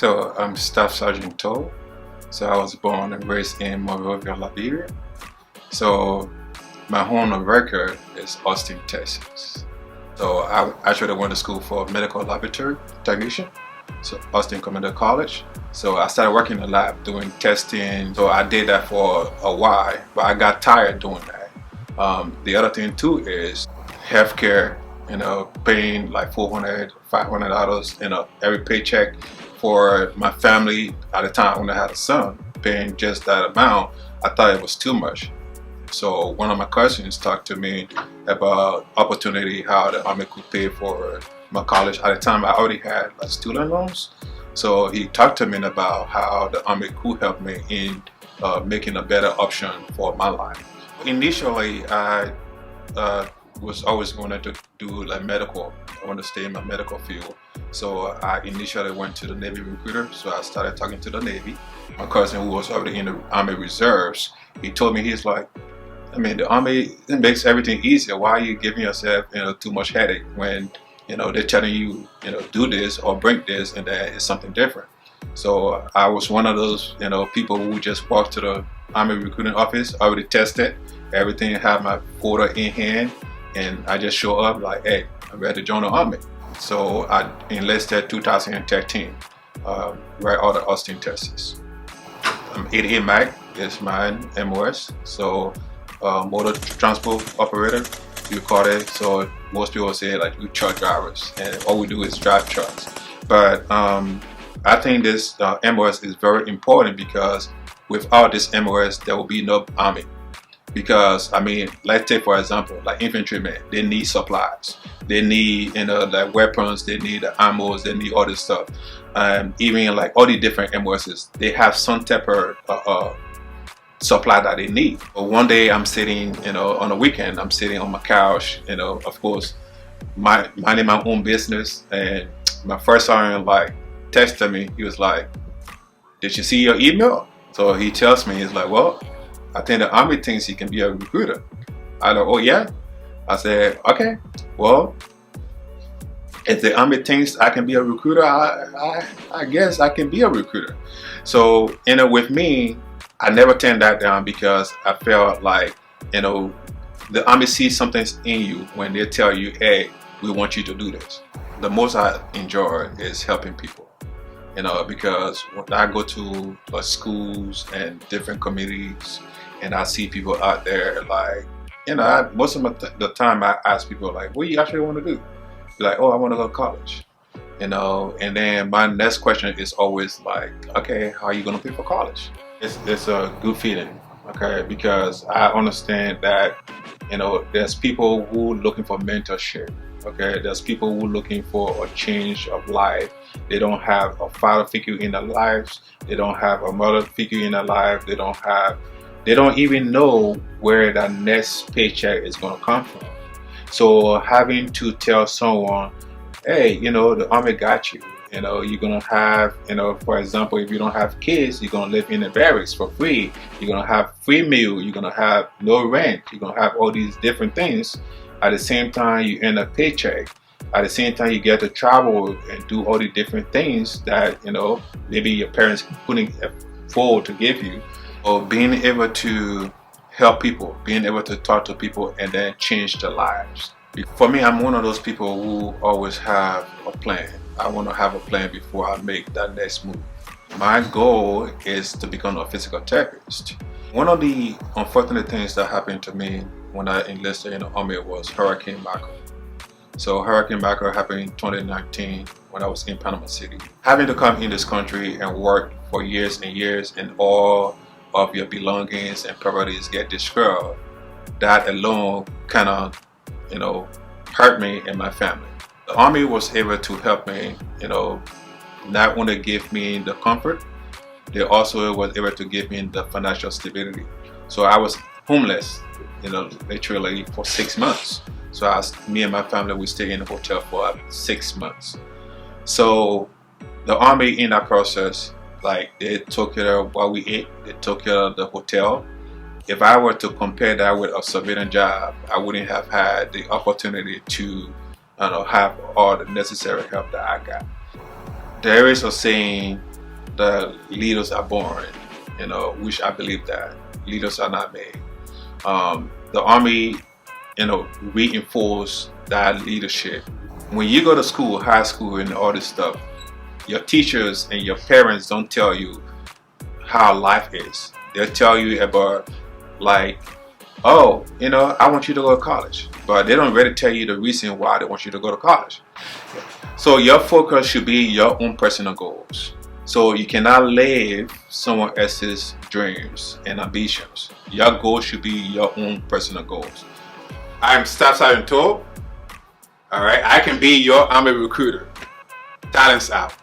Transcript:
So I'm Staff Sergeant Toe. So I was born and raised in Monrovia, Liberia. So my home of record is Austin, Texas. So I actually went to school for medical laboratory technician, so Austin Community College. So I started working in the lab doing testing. So I did that for a while, but I got tired doing that. The other thing too is healthcare, paying like $400, $500, every paycheck for my family at the time when I had a son, paying just that amount, I thought it was too much. So one of my cousins talked to me about opportunity, how the Army could pay for my college. At the time, I already had like student loans. So he talked to me about how the Army could help me in making a better option for my life. Initially, I was always wanted to do like medical. I want to stay in my medical field. So I initially went to the Navy recruiter. So I started talking to the Navy. My cousin, who was already in the Army Reserves, he told me, he's like, I mean, the Army, it makes everything easier. Why are you giving yourself, too much headache when, they're telling you, do this or bring this, and that is something different. So I was one of those, people who just walked to the Army recruiting office, already tested everything, had my folder in hand, and I just show up like, hey, I'm ready to join the Army. So I enlisted 2013, right out of Austin, Texas. 88 MAC is my MOS. So motor transport operator, you call it. So most people say like we truck drivers, and all we do is drive trucks. But I think this MOS is very important, because without this MOS, there will be no Army. Because I mean, let's take for example, like infantrymen, they need supplies, they need like weapons, they need ammo, they need all this stuff. Even like all the different MOSs, they have some type of supply that they need. But one day I'm sitting, on a weekend, I'm sitting on my couch, of course, minding my own business, and my first sergeant like texted me. He was like, "Did you see your email?" So he tells me, he's like, "Well, I think the Army thinks he can be a recruiter." I go, "Oh yeah?" I said, "Okay, well, if the Army thinks I can be a recruiter, I guess I can be a recruiter." So, with me, I never turned that down, because I felt like, the Army sees something in you when they tell you, hey, we want you to do this. The most I enjoy is helping people. Because when I go to schools and different communities, and I see people out there, like, most of the time I ask people like, what do you actually want to do? They're like, oh, I want to go to college. And then my next question is always like, okay, how are you going to pay for college? It's a good feeling, okay, because I understand that, there's people who are looking for mentorship. Okay, there's people who are looking for a change of life. They don't have a father figure in their lives. They don't have a mother figure in their life. They don't even know where their next paycheck is going to come from. So having to tell someone, hey, the Army got you. You're going to have, for example, if you don't have kids, you're going to live in the barracks for free. You're going to have free meal. You're going to have no rent. You're going to have all these different things. At the same time, you earn a paycheck. At the same time, you get to travel and do all the different things that, maybe your parents couldn't afford to give you. Or being able to help people, being able to talk to people and then change their lives. For me, I'm one of those people who always have a plan. I want to have a plan before I make that next move. My goal is to become a physical therapist. One of the unfortunate things that happened to me when I enlisted in the Army was Hurricane Michael. So Hurricane Michael happened in 2019 when I was in Panama City. Having to come in this country and work for years and years, and all of your belongings and properties get destroyed, that alone kind of, hurt me and my family. The Army was able to help me, not only give me the comfort, they also was able to give me the financial stability. So I was homeless, literally for 6 months. So me and my family, we stayed in a hotel for 6 months. So the Army in that process, like, they took care of what we ate, they took care of the hotel. If I were to compare that with a civilian job, I wouldn't have had the opportunity to have all the necessary help that I got. There is a saying the leaders are born, which I believe that leaders are not made. The Army, reinforce that leadership. When you go to school, high school, and all this stuff, your teachers and your parents don't tell you how life is. They'll tell you about, like, oh, I want you to go to college, but they don't really tell you the reason why they want you to go to college. So your focus should be your own personal goals. So you cannot live someone else's dreams and ambitions. Your goal should be your own personal goals. I'm Staff Sergeant Toe. All right, I can be your Army recruiter. Talents out.